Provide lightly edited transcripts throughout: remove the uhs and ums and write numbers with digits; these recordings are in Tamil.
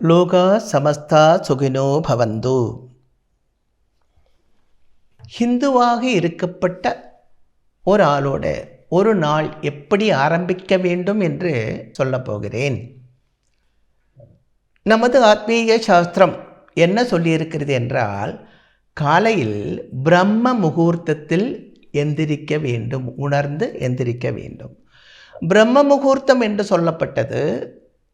லோகா சமஸ்தா சுகினோ பவந்து. ஹிந்துவாக இருக்கப்பட்ட ஒரு ஆளோட ஒரு நாள் எப்படி ஆரம்பிக்க வேண்டும் என்று சொல்லப் போகிறேன். நமது ஆத்மீக சாஸ்திரம் என்ன சொல்லியிருக்கிறது என்றால், காலையில் பிரம்ம முகூர்த்தத்தில் எந்திரிக்க வேண்டும், உணர்ந்து எந்திரிக்க வேண்டும். பிரம்ம முகூர்த்தம் என்று சொல்லப்பட்டது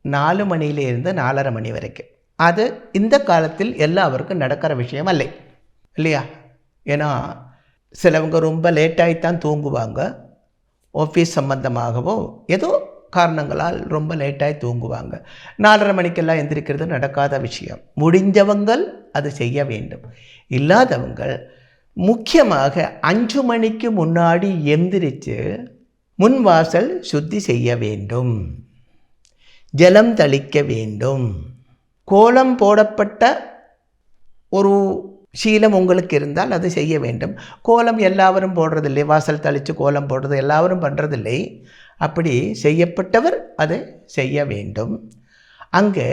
4 மணியிலிருந்து 4:30 மணி வரைக்கும். அது இந்த காலத்தில் எல்லாருக்கும் நடக்கிற விஷயம் அல்ல இல்லையா? ஏன்னா சிலவங்க ரொம்ப லேட்டாகித்தான் தூங்குவாங்க. ஆஃபீஸ் சம்பந்தமாகவோ ஏதோ காரணங்களால் ரொம்ப லேட்டாகி தூங்குவாங்க. 4:30 மணிக்கெல்லாம் எந்திரிக்கிறது நடக்காத விஷயம். முடிஞ்சவங்கள் அது செய்ய வேண்டும். இல்லாதவங்கள் முக்கியமாக 5 மணிக்கு முன்னாடி எந்திரிச்சு முன்வாசல் சுத்தி செய்ய வேண்டும், ஜலம் தளிக்க வேண்டும். கோலம் போடப்பட்ட ஒரு சீலம் உங்களுக்கு இருந்தால் அது செய்ய வேண்டும். கோலம் எல்லாரும் போடுறதில்லை, வாசல் தளித்து கோலம் போடுறது எல்லாரும் பண்ணுறதில்லை. அப்படி செய்யப்பட்டவர் அதை செய்ய வேண்டும். அங்கே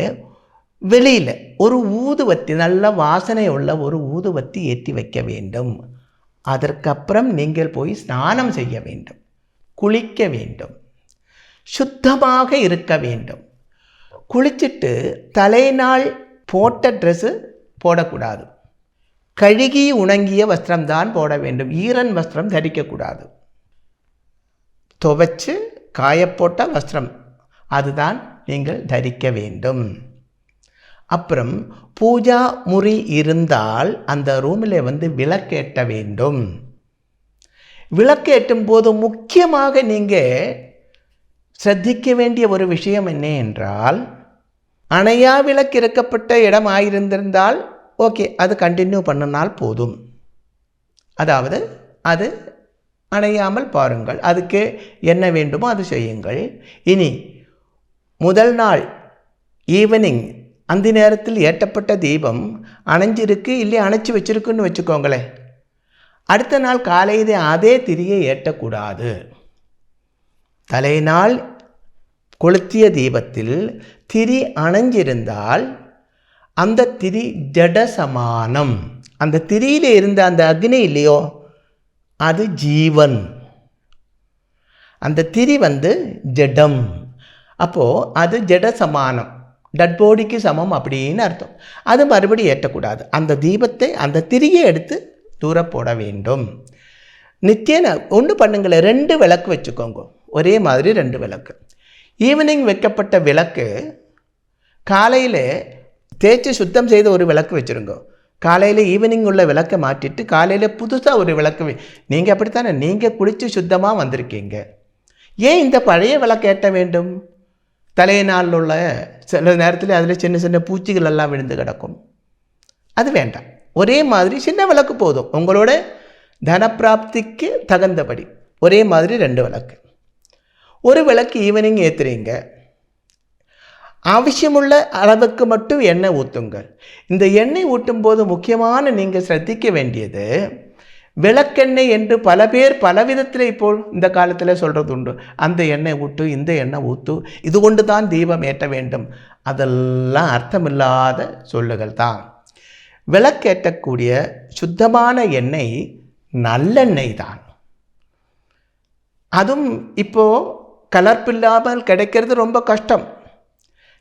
வெளியில் ஒரு ஊதுவத்தி, நல்ல வாசனை உள்ள ஒரு ஊதுவத்தி ஏற்றி வைக்க வேண்டும். அதற்கப்புறம் நீங்கள் போய் ஸ்நானம் செய்ய வேண்டும், குளிக்க வேண்டும், சுத்தமாக இருக்க வேண்டும். குளிச்சுட்டு தலைநாள் போட்ட ட்ரெஸ்ஸு போடக்கூடாது. கழுகி உணங்கிய வஸ்திரம்தான் போட வேண்டும். ஈரன் வஸ்திரம் தரிக்கக்கூடாது. துவைச்சு காயப்போட்ட வஸ்திரம் அதுதான் நீங்கள் தரிக்க வேண்டும். அப்புறம் பூஜா முறி இருந்தால் அந்த ரூமில் விளக்கேற்ற வேண்டும். விளக்கேற்றும் போது முக்கியமாக நீங்கள் ശ്രദ്ധിக்க வேண்டிய ஒரு விஷயம் என்ன என்றால், அணையா விளக்கு இருக்கப்பட்ட இடம் ஆயிருந்திருந்தால் ஓகே, அது கண்டினியூ பண்ணினால் போதும். அதாவது அது அணையாமல் பாருங்கள், அதுக்கு என்ன வேண்டுமோ அது செய்யுங்கள். இனி முதல் நாள் ஈவினிங் அந்த நேரத்தில் ஏற்றப்பட்ட தீபம் அணைஞ்சிருக்கு இல்லை அணைச்சி வச்சிருக்குன்னு வச்சுக்கோங்களேன். அடுத்த நாள் காலையில் அதே திரியை ஏற்றக்கூடாது. தலைநாள் கொளுத்திய தீபத்தில் திரி அணைஞ்சிருந்தால் அந்த திரி ஜட சமானம். அந்த திரியில் இருந்த அந்த அக்னி இல்லையோ, அது ஜீவன். அந்த திரி ஜடம். அப்போது அது ஜட சமானம், டட் பாடிக்கு சமம் அப்படின்னு அர்த்தம். அது மறுபடியும் ஏற்றக்கூடாது. அந்த தீபத்தை, அந்த திரியை எடுத்து தூர போட வேண்டும். நித்தியம் ஒன்று பண்ணுங்களேன், 2 விளக்கு வச்சுக்கோங்க. ஒரே மாதிரி 2 விளக்கு. ஈவினிங் வைக்கப்பட்ட விளக்கு காலையில் தேய்ச்சி சுத்தம் செய்த ஒரு விளக்கு வச்சுருங்க. காலையில் ஈவினிங் உள்ள விளக்கை மாற்றிட்டு காலையில் புதுசாக ஒரு விளக்கு. நீங்கள் அப்படித்தானே, நீங்கள் குளித்து சுத்தமாக வந்திருக்கீங்க. ஏன் இந்த பழைய விளக்கு ஏற்ற வேண்டும்? தலையினால் உள்ள சில நேரத்தில் அதில் சின்ன சின்ன பூச்சிகள் எல்லாம் விழுந்து கிடக்கும். அது வேண்டாம். ஒரே மாதிரி சின்ன விளக்கு போதும். உங்களோட தனப்பிராப்திக்கு தகுந்தபடி ஒரே மாதிரி 2 விளக்கு. ஒரு விளக்கு ஈவினிங் ஏற்றுறீங்க, அவசியமுள்ள அளவுக்கு மட்டும் எண்ணெய் ஊற்றுங்கள். இந்த எண்ணெய் ஊட்டும் போது முக்கியமான நீங்கள் ശ്രദ്ധിக்க வேண்டியது, விளக்கெண்ணெய் என்று பல பேர் பல விதத்தில் இப்போ இந்த காலத்தில் சொல்கிறது உண்டு. அந்த எண்ணெய் ஊட்டு, இந்த எண்ணெய் ஊற்று, இது கொண்டு தான் தீபம் ஏற்ற வேண்டும். அதெல்லாம் அர்த்தமில்லாத சொல்லுகள் தான். விளக்கேற்றக்கூடிய சுத்தமான எண்ணெய் நல்லெண்ணெய் தான். அதுவும் இப்போது கலர்ப்பில்லாமல் கிடைக்கிறது ரொம்ப கஷ்டம்.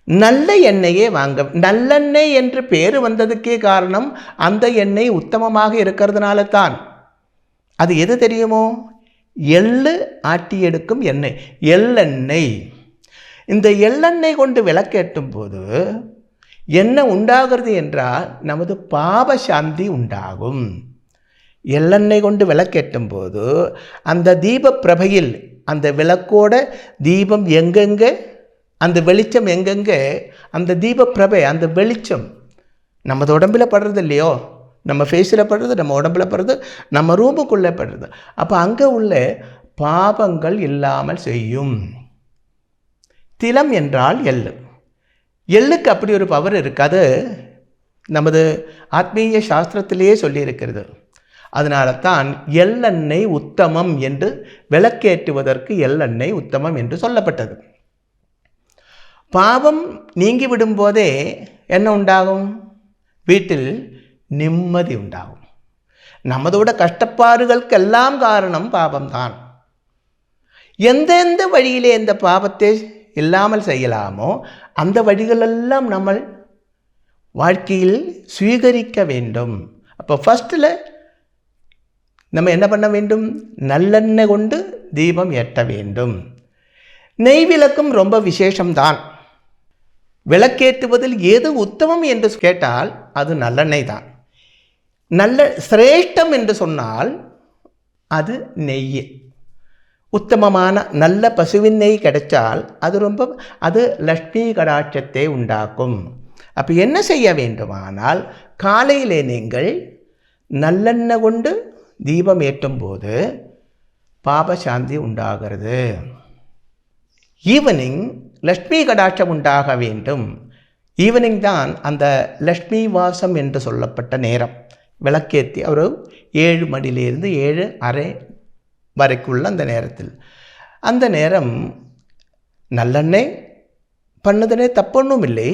நல்ல எண்ணெயே வாங்க. நல்லெண்ணெய் என்று பேர் வந்ததுக்கே காரணம் அந்த எண்ணெய் உத்தமமாக இருக்கிறதுனால தான். அது எது தெரியுமோ? எள்ளு ஆட்டி எடுக்கும் எண்ணெய், எள்ளெண்ணெய். இந்த எள்ளெண்ணெய் கொண்டு விளக்கேற்றும் போது என்ன உண்டாகிறது என்றால், நமது பாப சாந்தி உண்டாகும். எள்ளெண்ணெய் கொண்டு விளக்கேற்றும் போது அந்த தீப பிரபையில், அந்த விளக்கோட தீபம் எங்கெங்கே, அந்த வெளிச்சம் எங்கெங்கே, அந்த தீப பிரபை, அந்த வெளிச்சம் நமது உடம்பில் படுறது இல்லையோ, நம்ம ஃபேஸில் படுறது, நம்ம உடம்பில் படுறது, நம்ம ரூமுக்குள்ளே படுறது. அப்போ அங்கே உள்ள பாபங்கள் இல்லாமல் செய்யும். திலம் என்றால் எள்ளு. எள்ளுக்கு அப்படி ஒரு பவர் இருக்காது. நமது ஆத்மீய சாஸ்திரத்திலேயே சொல்லியிருக்கிறது. அதனால தான் எள்ளெண்ணெய் உத்தமம் என்று, விளக்கேற்றுவதற்கு எள்ளெண்ணெய் உத்தமம் என்று சொல்லப்பட்டது. பாவம் நீங்கி விடும்போதே என்ன உண்டாகும்? வீட்டில் நிம்மதி உண்டாகும். நமதோட கஷ்டப்பாடுகளுக்கெல்லாம் காரணம் பாவம்தான். எந்தெந்த வழியிலே இந்த பாவத்தை இல்லாமல் செய்யலாமோ அந்த வழிகளெல்லாம் நம்ம வாழ்க்கையில் சுவீகரிக்க வேண்டும். அப்போ ஃபஸ்ட்டில் நம்ம என்ன பண்ண வேண்டும்? நல்லெண்ணெய் கொண்டு தீபம் ஏற்ற வேண்டும். நெய் விளக்கும் ரொம்ப விசேஷம்தான். விளக்கேற்றுவதில் எது உத்தமம் என்று கேட்டால் அது நல்லெண்ணெய் தான். நல்ல சிரேஷ்டம் என்று சொன்னால் அது நெய். உத்தமமான நல்ல பசுவின் நெய் கிடைச்சால் அது லட்சுமி கடாட்சத்தை உண்டாக்கும். அப்போ என்ன செய்ய வேண்டுமானால் காலையிலே நீங்கள் நல்லெண்ணெய் கொண்டு தீபம் ஏற்றும் போது பாபசாந்தி உண்டாகிறது. ஈவினிங் லட்சுமி கடாட்சம் உண்டாக வேண்டும். ஈவினிங் தான் அந்த லட்சுமி வாசம் என்று சொல்லப்பட்ட நேரம். விளக்கேற்றி ஒரு 7 மணியிலிருந்து 7:30 வரைக்குள்ள அந்த நேரம் நல்லெண்ணெய் பண்ணுதனே தப்பொன்றும் இல்லை.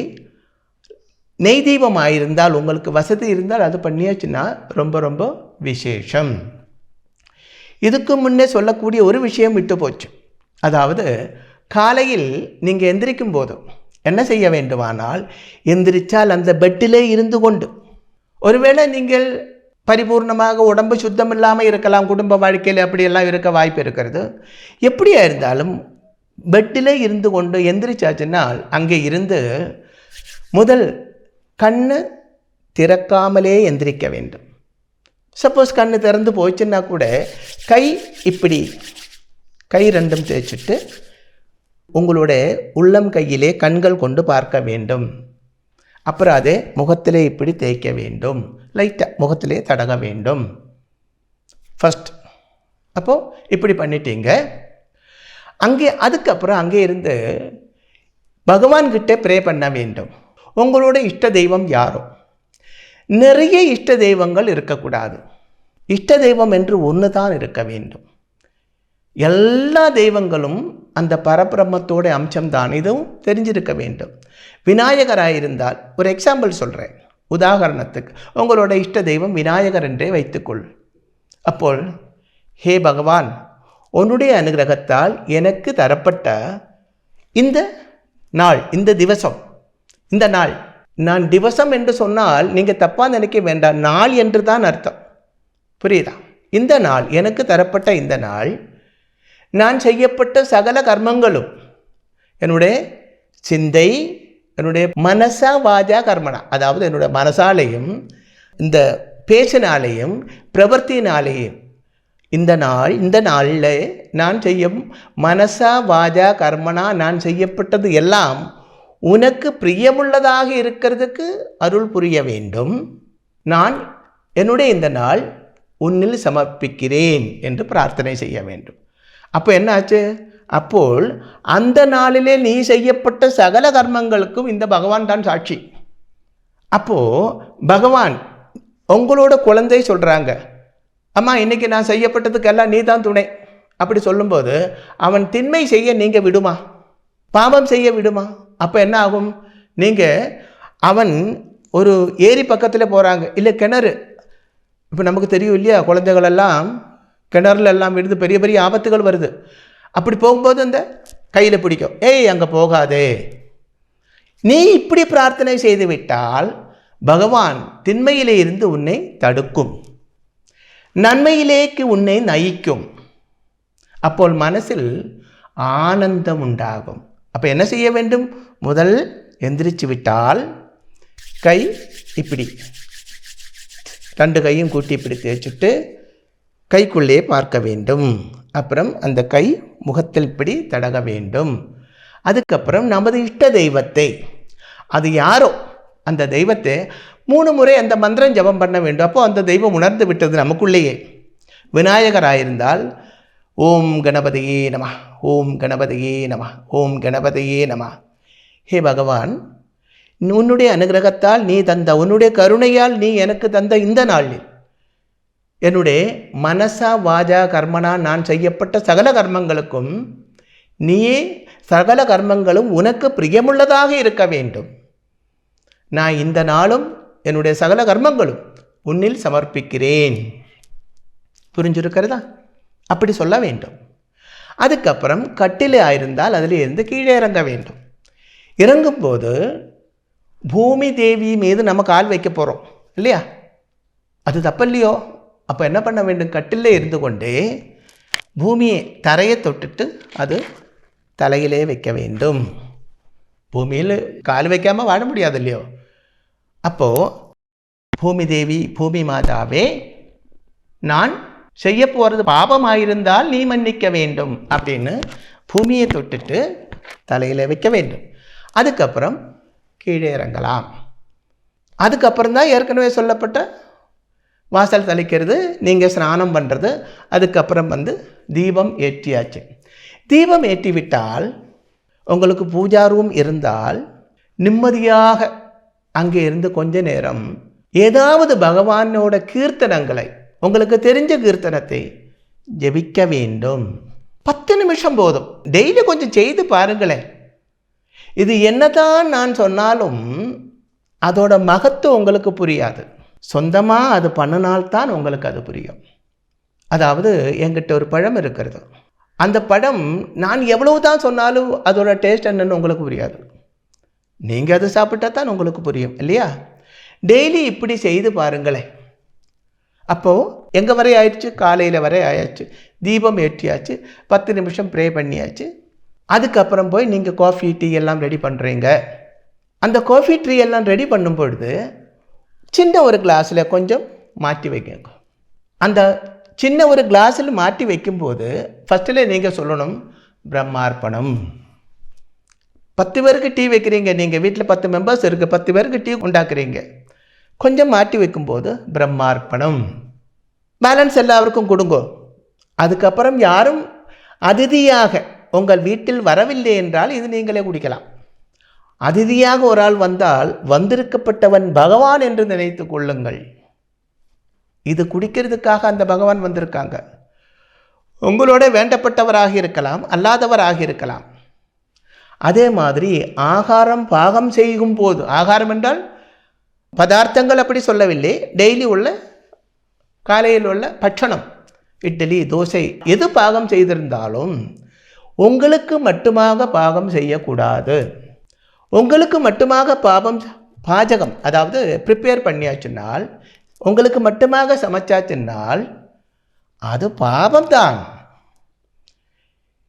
நெய் தீபம் ஆயிருந்தால் உங்களுக்கு வசதி இருந்தால் அது பண்ணியாச்சுன்னா ரொம்ப ரொம்ப விசேஷம். இதுக்கு முன்னே சொல்லக்கூடிய ஒரு விஷயம் விட்டு போச்சு. அதாவது காலையில் நீங்கள் எந்திரிக்கும் போதும் என்ன செய்ய வேண்டுமானால், எந்திரிச்சால் அந்த பெட்டிலே இருந்து கொண்டு, ஒருவேளை நீங்கள் பரிபூர்ணமாக உடம்பு சுத்தம் இல்லாமல் இருக்கலாம், குடும்ப வாழ்க்கையில் அப்படியெல்லாம் இருக்க வாய்ப்பு இருக்கிறது. எப்படியா இருந்தாலும் பெட்டிலே இருந்து கொண்டு எந்திரிச்சாச்சுன்னால் அங்கே இருந்து முதல் கண்ணு திறக்காமலே எந்திரிக்க வேண்டும். சப்போஸ் கண்ணு திறந்து போச்சுன்னா கூட கை ரெண்டும் தேய்ச்சிட்டு உங்களுடைய உள்ளம் கையிலே கண்கள் கொண்டு பார்க்க வேண்டும். அப்புறம் அதே முகத்திலே இப்படி தேய்க்க வேண்டும், லைட்டாக முகத்திலே தடக வேண்டும் ஃபஸ்ட். அப்போது இப்படி பண்ணிட்டீங்க. அதுக்கப்புறம் அங்கே இருந்து பகவான்கிட்ட ப்ரே பண்ண வேண்டும். உங்களோட இஷ்ட தெய்வம் யாரோ, நிறைய இஷ்ட தெய்வங்கள் இருக்கக்கூடாது. இஷ்ட தெய்வம் என்று ஒன்று தான் இருக்க வேண்டும். எல்லா தெய்வங்களும் அந்த பரபிரம்மத்தோட அம்சம்தான், இதுவும் தெரிஞ்சிருக்க வேண்டும். விநாயகராயிருந்தால் ஒரு எக்ஸாம்பிள் சொல்கிறேன், உதாரணத்துக்கு உங்களோட இஷ்ட தெய்வம் விநாயகர் என்றே வைத்துக்கொள். அப்போ ஹே பகவான், உன்னுடைய அனுகிரகத்தால் எனக்கு தரப்பட்ட இந்த நாள், இந்த திவசம், இந்த நாள், நான் திவசம் என்று சொன்னால் நீங்கள் தப்பாக நினைக்க வேண்டாம், நாள் என்று தான் அர்த்தம், புரியுதா? இந்த நாள் எனக்கு தரப்பட்ட இந்த நாள், நான் செய்யப்பட்ட சகல கர்மங்களும், என்னுடைய சிந்தை, என்னுடைய மனசா வாஜா கர்மனா, அதாவது என்னுடைய மனசாலையும் இந்த பேச்சினாலேயும் பிரவர்த்தினாலேயும் இந்த நாளில் நான் செய்யும் மனசா வாஜா கர்மனா நான் செய்யப்பட்டது எல்லாம் உனக்கு பிரியமுள்ளதாக இருக்கிறதுக்கு அருள் புரிய வேண்டும். நான் என்னுடைய இந்த நாள் உன்னில் சமர்ப்பிக்கிறேன் என்று பிரார்த்தனை செய்ய வேண்டும். அப்போ என்னாச்சு? அப்போது அந்த நாளிலே நீ செய்யப்பட்ட சகல கர்மங்களுக்கும் இந்த பகவான் தான் சாட்சி. அப்போது பகவான் உங்களோட குழந்தை சொல்கிறாங்க, அம்மா இன்றைக்கி நான் செய்யப்பட்டதுக்கெல்லாம் நீ தான் துணை. அப்படி சொல்லும்போது அவன் திண்மை செய்ய நீங்கள் விடுமா? பாவம் செய்ய விடுமா? அப்போ என்ன ஆகும்? அவன் ஒரு ஏரி பக்கத்தில் போகிறாங்க, இல்லை கிணறு. இப்போ நமக்கு தெரியும் இல்லையா, குழந்தைகளெல்லாம் கிணறுல எல்லாம் விடுது, பெரிய பெரிய ஆபத்துகள் வருது. அப்படி போகும்போது அந்த கையில் பிடிக்கும், ஏய் அங்கே போகாதே. நீ இப்படி பிரார்த்தனை செய்து விட்டால் பகவான் திண்மையிலே இருந்து உன்னை தடுக்கும், நன்மையிலேக்கு உன்னை நயிக்கும். அப்போ மனசில் ஆனந்தம் உண்டாகும். அப்போ என்ன செய்ய வேண்டும்? முதல் எந்திரிச்சு விட்டால் கை இப்படி 2 கையும் கூட்டி இப்படி தேய்ச்சிட்டு கைக்குள்ளே பார்க்க வேண்டும். அப்புறம் அந்த கை முகத்தில் இப்படி தடக வேண்டும். அதுக்கப்புறம் நமது இஷ்ட தெய்வத்தை, அது யாரோ அந்த தெய்வத்தை 3 முறை அந்த மந்திரம் ஜபம் பண்ண வேண்டும். அப்போது அந்த தெய்வம் உணர்ந்து விட்டது நமக்குள்ளேயே. விநாயகராயிருந்தால் ஓம் கணபதியே நம, ஓம் கணபதியே நம, ஓம் கணபதியே நம. ஹே பகவான், உன்னுடைய அனுகிரகத்தால் நீ தந்த, உன்னுடைய கருணையால் நீ எனக்கு தந்த இந்த நாளில் என்னுடைய மனசா வாஜா கர்மனா நான் செய்யப்பட்ட சகல கர்மங்களுக்கும் நீயே சகல கர்மங்களும் உனக்கு பிரியமுள்ளதாக இருக்க வேண்டும். நான் இந்த நாளும் என்னுடைய சகல கர்மங்களும் உன்னில் சமர்ப்பிக்கிறேன். புரிஞ்சிருக்கிறதா? அப்படி சொல்ல வேண்டும். அதுக்கப்புறம் கட்டில் ஆயிருந்தால் அதில் இருந்து கீழே இறங்க வேண்டும். இறங்கும்போது பூமி தேவி மீது நம்ம கால் வைக்க போகிறோம் இல்லையா? அது தப்பில்லையோ? அப்போ என்ன பண்ண வேண்டும்? கட்டிலே இருந்து கொண்டே பூமியை தரையை தொட்டுட்டு அது தலையிலே வைக்க வேண்டும். பூமியில் கால் வைக்காமல் வாழ முடியாது இல்லையோ? அப்போது பூமி தேவி, பூமி மாதாவே, நான் செய்ய போகிறது பாபமாயிருந்தால் நீ மன்னிக்க வேண்டும் அப்படின்னு பூமியை தொட்டுட்டு தலையில் வைக்க வேண்டும். அதுக்கப்புறம் கீழே இறங்கலாம். அதுக்கப்புறம் தான் ஏற்கனவே சொல்லப்பட்ட வாசல் தெளிக்கிறது, நீங்கள் ஸ்நானம் பண்ணுறது, அதுக்கப்புறம் தீபம் ஏற்றியாச்சு. தீபம் ஏற்றிவிட்டால் உங்களுக்கு பூஜா ரூம் இருந்தால் நிம்மதியாக அங்கே இருந்து கொஞ்ச நேரம் ஏதாவது பகவானோட கீர்த்தனங்களை, உங்களுக்கு தெரிஞ்ச கீர்த்தனத்தை ஜெபிக்க வேண்டும். 10 நிமிஷம் போதும். டெய்லி கொஞ்சம் செய்து பாருங்களேன். இது என்னதான் நான் சொன்னாலும் அதோட மகத்துவம் உங்களுக்கு புரியாது. சொந்தமாக அது பண்ணினால்தான் உங்களுக்கு அது புரியும். அதாவது என்கிட்ட ஒரு பழம் இருக்கிறது. அந்த பழம் நான் எவ்வளவு தான் சொன்னாலும் அதோட டேஸ்ட் என்னன்னு உங்களுக்கு புரியாது. நீங்கள் அது சாப்பிட்டா தான் உங்களுக்கு புரியும் இல்லையா? டெய்லி இப்படி செய்து பாருங்களேன். அப்போது எங்கே வரை ஆயிடுச்சு? காலையில் வரை ஆயாச்சு. தீபம் ஏற்றியாச்சு, 10 நிமிஷம் ப்ரே பண்ணியாச்சு. அதுக்கப்புறம் போய் நீங்கள் காஃபி டீ எல்லாம் ரெடி பண்ணுறீங்க. அந்த காஃபி டீ எல்லாம் ரெடி பண்ணும் பொழுது சின்ன ஒரு கிளாஸில் கொஞ்சம் மாற்றி வைக்கங்க. அந்த சின்ன ஒரு கிளாஸில் மாற்றி வைக்கும்போது ஃபஸ்ட்டில் நீங்கள் சொல்லணும் பிரம்மார்ப்பணம். 10 பேருக்கு டீ வைக்கிறீங்க, நீங்கள் வீட்டில் 10 மெம்பர்ஸ் இருக்குது, 10 பேருக்கு டீ உண்டாக்குறீங்க. கொஞ்சம் மாற்றி வைக்கும்போது பிரம்மார்ப்பணம். பேலன்ஸ் எல்லாருக்கும் கொடுங்க. அதுக்கப்புறம் யாரும் அதிதியாக உங்கள் வீட்டில் வரவில்லை என்றால் இது நீங்களே குடிக்கலாம். அதிதியாக ஒரு ஆள் வந்தால் வந்திருக்கப்பட்டவன் பகவான் என்று நினைத்து கொள்ளுங்கள். இது குடிக்கிறதுக்காக அந்த பகவான் வந்திருக்காங்க. உங்களோட வேண்டப்பட்டவராக இருக்கலாம், அல்லாதவராக இருக்கலாம். அதே மாதிரி ஆகாரம் பாகம் செய்யும் போது, ஆகாரம் என்றால் பதார்த்தங்கள் அப்படி சொல்லவில்லை, டெய்லி உள்ள காலையில் உள்ள பட்சணம், இட்லி தோசை எது பாகம் செய்திருந்தாலும் உங்களுக்கு மட்டுமாக பாகம் செய்யக்கூடாது. உங்களுக்கு மட்டுமாக பாஜகம் அதாவது ப்ரிப்பேர் பண்ணியாச்சுன்னால், உங்களுக்கு மட்டுமாக சமைச்சாச்சுன்னால் அது பாபம்தான்.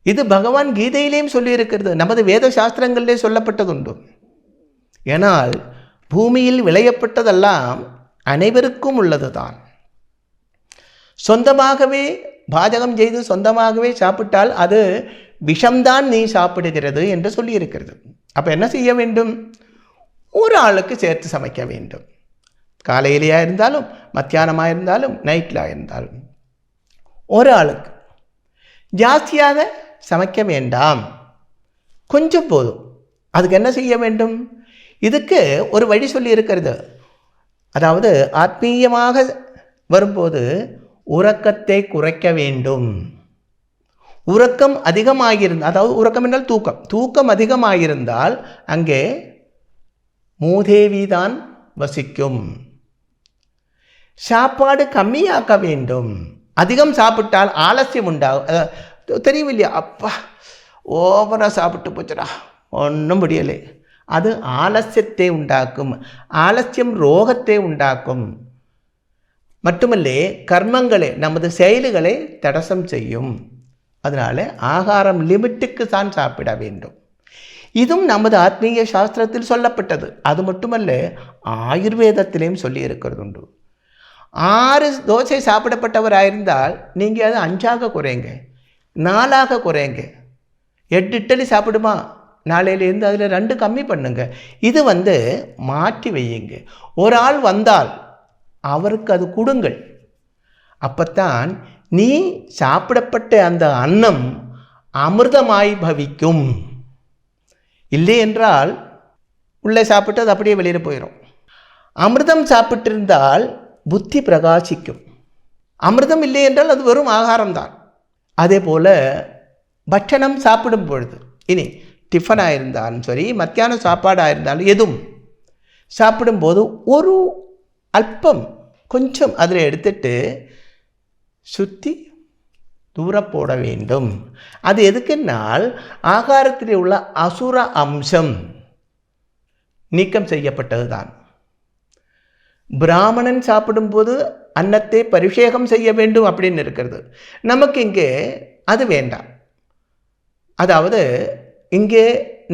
இது பகவான் கீதையிலேயும் சொல்லியிருக்கிறது, நமது வேத சாஸ்திரங்களிலே சொல்லப்பட்டதுண்டு. ஏனால் பூமியில் விளையப்பட்டதெல்லாம் அனைவருக்கும் உள்ளது தான். சொந்தமாகவே பாஜகம் செய்து சொந்தமாகவே சாப்பிட்டால் அது விஷம்தான் நீ சாப்பிடுகிறது என்று சொல்லியிருக்கிறது. அப்போ என்ன செய்ய வேண்டும்? ஒரு ஆளுக்கு சேர்த்து சமைக்க வேண்டும். காலையிலேயா இருந்தாலும், மத்தியானமாக இருந்தாலும், நைட்டில் இருந்தாலும் ஒரு ஆளுக்கு. ஜாஸ்தியாக சமைக்க வேண்டாம், கொஞ்சம் போதும். அதுக்கு என்ன செய்ய வேண்டும்? இதுக்கு ஒரு வழி சொல்லி இருக்கிறது. அதாவது ஆத்மீயமாக வரும்போது உறக்கத்தை குறைக்க வேண்டும். உறக்கம் அதிகமாகியிருந்தால், அதாவது உறக்கம் என்றால் தூக்கம், தூக்கம் அதிகமாகியிருந்தால் அங்கே மூதேவி தான் வசிக்கும். சாப்பாடு கம்மியாக்க வேண்டும். அதிகம் சாப்பிட்டால் ஆலசியம் உண்டாகும். தெரியும் இல்லையா? அப்பா ஓவராக சாப்பிட்டு போச்சுடா, ஒன்றும் முடியலை. அது ஆலசியத்தை உண்டாக்கும். ஆலசியம் ரோகத்தை உண்டாக்கும். மட்டுமல்ல, கர்மங்களை, நமது செயல்களை தடசம் செய்யும். அதனால் ஆகாரம் லிமிட்டுக்கு தான் சாப்பிட வேண்டும். இதுவும் நமது ஆத்மீக சாஸ்திரத்தில் சொல்லப்பட்டது. அது மட்டுமல்ல, ஆயுர்வேதத்திலையும் சொல்லி இருக்கிறது உண்டு. 6 தோசை சாப்பிடப்பட்டவராயிருந்தால் நீங்கள் அதை 5ஆக குறைங்க, 4ஆக குறைங்க. 8 இட்லி சாப்பிடுமா, நாளையிலேருந்து அதில் 2 கம்மி பண்ணுங்க. இது மாற்றி வையுங்க. ஒரு ஆள் வந்தால் அவருக்கு அது கொடுங்கள். அப்பத்தான் நீ சாப்பிடப்பட்ட அந்த அன்னம் அமிர்தமாய் பவிக்கும். இல்லை என்றால் உள்ளே சாப்பிட்டு அது அப்படியே வெளியில் போயிடும். அமிர்தம் சாப்பிட்டிருந்தால் புத்தி பிரகாசிக்கும். அமிர்தம் இல்லை என்றால் அது வெறும் ஆகாரம்தான். அதே போல் பட்சணம் சாப்பிடும் பொழுது, இனி டிஃபனாக இருந்தாலும் சரி, மத்தியான சாப்பாடாக இருந்தாலும் எதுவும் சாப்பிடும்போது ஒரு அல்பம் கொஞ்சம் அதில் எடுத்துட்டு சுற்றி தூர போட வேண்டும். அது எதுக்குன்னால் ஆகாரத்தில் உள்ள அசுர அம்சம் நீக்கம் செய்யப்பட்டது தான். பிராமணன் சாப்பிடும்போது அன்னத்தை பரிஷேகம் செய்ய வேண்டும் அப்படின்னு இருக்கிறது. நமக்கு இங்கே அது வேண்டாம். அதாவது இங்கே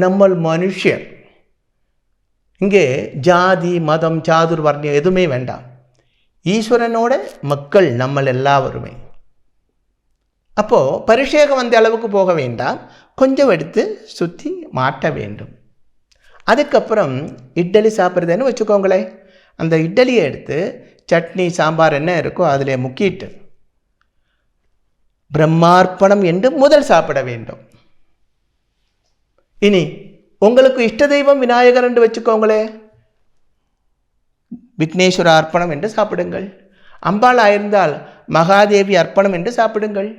நம்ம மனுஷன், இங்கே ஜாதி மதம் சாதுர்வர்ணியம் எதுவுமே வேண்டாம். ஈஸ்வரனோட மக்கள் நம்ம எல்லாருமே. அப்போது பரிஷேகம் அந்த அளவுக்கு போக வேண்டாம், கொஞ்சம் எடுத்து சுற்றி மாட்ட வேண்டும். அதுக்கப்புறம் இட்லி சாப்பிட்றதுன்னு வச்சுக்கோங்களேன். அந்த இட்லியை எடுத்து சட்னி சாம்பார் என்ன இருக்கோ அதில் முக்கிட்டு பிரம்மார்ப்பணம் என்று முதல் சாப்பிட வேண்டும். இனி உங்களுக்கு இஷ்ட தெய்வம் விநாயகர் என்று வச்சுக்கோங்களே, விக்னேஸ்வர அர்ப்பணம் என்று சாப்பிடுங்கள். அம்பாள் ஆயிருந்தால் மகாதேவி அர்ப்பணம் என்று சாப்பிடுங்கள்.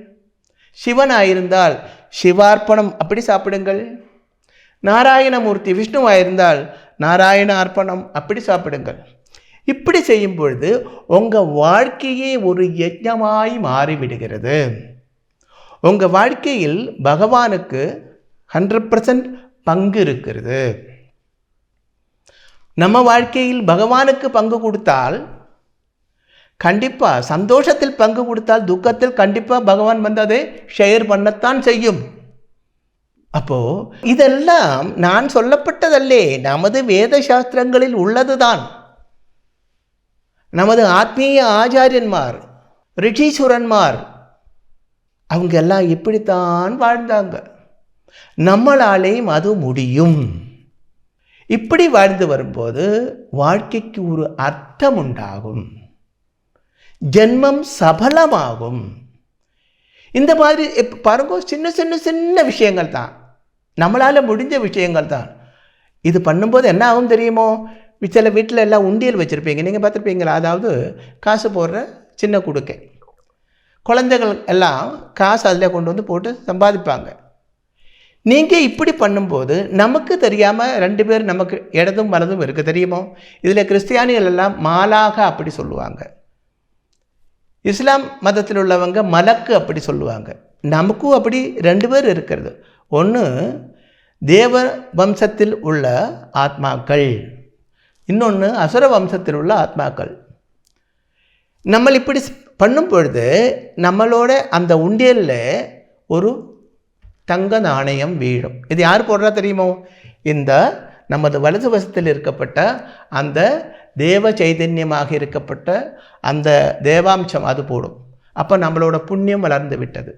சிவன் ஆயிருந்தால் சிவார்ப்பணம் அப்படி சாப்பிடுங்கள். நாராயணமூர்த்தி விஷ்ணுவாயிருந்தால் நாராயண அர்ப்பணம் அப்படி சாப்பிடுங்கள். இப்படி செய்யும் பொழுது உங்கள் வாழ்க்கையே ஒரு யஜ்ஞமாய் மாறிவிடுகிறது. உங்கள் வாழ்க்கையில் பகவானுக்கு 100% பங்கு இருக்கிறது. நம்ம வாழ்க்கையில் பகவானுக்கு பங்கு கொடுத்தால் கண்டிப்பாக, சந்தோஷத்தில் பங்கு கொடுத்தால் துக்கத்தில் கண்டிப்பாக பகவான் வந்து அதை ஷேர் பண்ணத்தான் செய்யும். அப்போது இதெல்லாம் நான் சொல்லப்பட்டதல்லே, நமது வேத சாஸ்திரங்களில் உள்ளதுதான். நமது ஆத்மீய ஆச்சாரியன்மார், ரிஷீஸ்வரன்மார் அவங்க எல்லாம் இப்படித்தான் வாழ்ந்தாங்க. நம்மளாலேயும் அது முடியும். இப்படி வாழ்ந்து வரும்போது வாழ்க்கைக்கு ஒரு அர்த்தம் உண்டாகும், ஜென்மம் சபலமாகும். இந்த மாதிரி பாருங்க, சின்ன சின்ன சின்ன விஷயங்கள் தான், நம்மளால் முடிஞ்ச விஷயங்கள் தான். இது பண்ணும்போது என்ன ஆகும் தெரியுமோ? சில வீட்டில் எல்லாம் உண்டியல் வச்சுருப்பீங்க, நீங்கள் பார்த்துருப்பீங்களா? அதாவது காசு போடுற சின்ன குடுக்கை. குழந்தைகள் எல்லாம் காசு அதில் கொண்டு வந்து போட்டு சம்பாதிப்பாங்க. நீங்கள் இப்படி பண்ணும்போது நமக்கு தெரியாமல் 2 பேர் நமக்கு இடதும் வலதும் இருக்க தெரியுமோ? இதில் கிறிஸ்டியானிகள் எல்லாம் மாலாக அப்படி சொல்லுவாங்க, இஸ்லாம் மதத்தில் உள்ளவங்க மலக்கு அப்படி சொல்லுவாங்க. நமக்கும் அப்படி 2 பேர் இருக்கிறது. ஒன்று தேவ வம்சத்தில் உள்ள ஆத்மாக்கள், இன்னொன்று அசுர வம்சத்தில் உள்ள ஆத்மாக்கள். நம்ம இப்படி பண்ணும் பொழுது நம்மளோட அந்த உண்டியலில் ஒரு தங்க நாணயம் வீழும். இது யார் போடுறா தெரியுமோ? இந்த நமது வலது வசத்தில் இருக்கப்பட்ட அந்த தேவ சைதன்யமாக இருக்கப்பட்ட அந்த தேவாம்சம் அது போடும். அப்போ நம்மளோட புண்ணியம் வளர்ந்து விட்டது.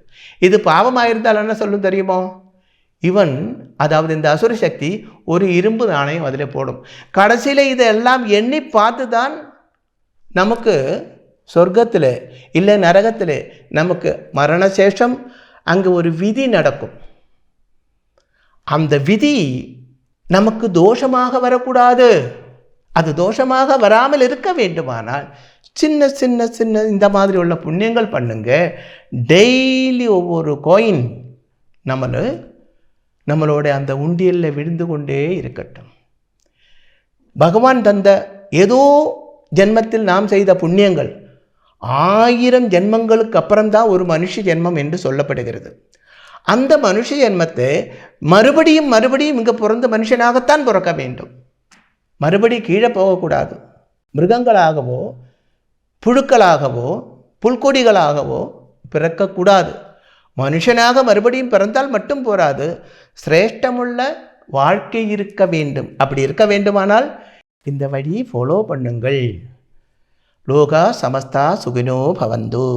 இது பாவமாயிருந்தால் என்ன சொல்லும் தெரியுமோ? இவன், அதாவது இந்த அசுர சக்தி, ஒரு இரும்பு நாணயம் அதில் போடும். கடைசியில் இதெல்லாம் எண்ணி பார்த்து தான் நமக்கு சொர்க்கத்தில் இல்லை நரகத்தில் நமக்கு மரணசேஷம் அங்கே ஒரு விதி நடக்கும். அந்த விதி நமக்கு தோஷமாக வரக்கூடாது. அது தோஷமாக வராமல் இருக்க வேண்டுமானால் சின்ன சின்ன சின்ன இந்த மாதிரி உள்ள புண்ணியங்கள் பண்ணுங்க. டெய்லி ஒவ்வொரு கோயின் நம்மளோட அந்த உண்டியலில் விழுந்து கொண்டே இருக்கட்டும். பகவான் தந்த ஏதோ ஜென்மத்தில் நாம் செய்த புண்ணியங்கள் 1000 ஜென்மங்களுக்கு அப்புறம்தான் ஒரு மனுஷ ஜென்மம் என்று சொல்லப்படுகிறது. அந்த மனுஷ ஜென்மத்தை மறுபடியும் இங்கே பிறந்த மனுஷனாகத்தான் பிறக்க வேண்டும். மறுபடி கீழே போகக்கூடாது. மிருகங்களாகவோ புழுக்களாகவோ புல்கொடிகளாகவோ பிறக்கக்கூடாது. மனுஷனாக மறுபடியும் பிறந்தால் மட்டும் போராது, சிரேஷ்டமுள்ள வாழ்க்கை இருக்க வேண்டும். அப்படி இருக்க வேண்டுமானால் இந்த வழியை ஃபாலோ பண்ணுங்கள். லோகா சமஸ்தா சுகினோ பவந்து.